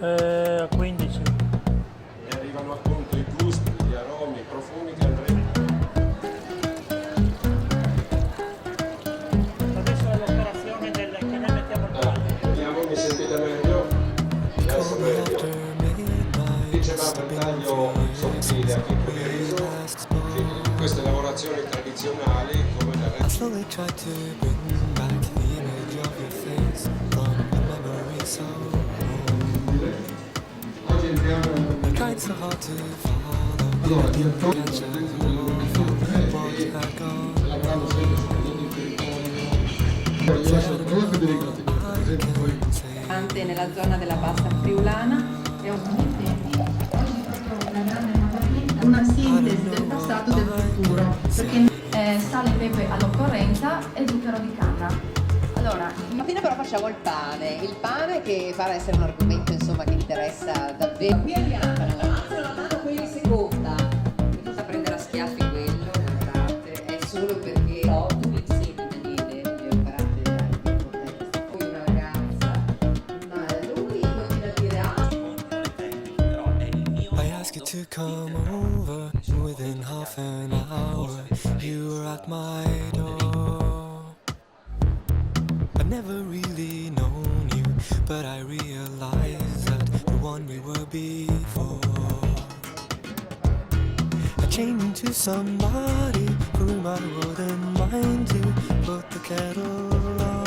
A 15. E arrivano appunto i gusti, gli aromi, i profumi che andremo. Adesso è l'operazione che noi mettiamo il pane. Vediamo, mi sentite meglio? Adesso meglio. Dicevamo il taglio sottile a picco di riso, queste lavorazioni tradizionali come da resto. Oggi entriamo allora, di Antonio lavorando sempre su prodotti del territorio. Io lascio la parola a Federico, per esempio poi. Anche nella zona della bassa friulana è una sintesi del passato e del futuro, perché sale e pepe all'occorrenza e zucchero di canna. Allora, mattina però facciamo il pane che pare essere un argomento insomma che interessa davvero. Qui abbiamo alzo la mano quelli di seconda, mi fa prendere a schiaffi quello, guardate, è solo perché ho tu mi insegni Daniele, vi ho imparato dai contesto. Poi una ragazza, ma lui continua a dire I asked you to come over within half an hour. You were at my door. I've never really known you, but I realized that the one we were before. I changed into somebody for whom I wouldn't mind to put the kettle on.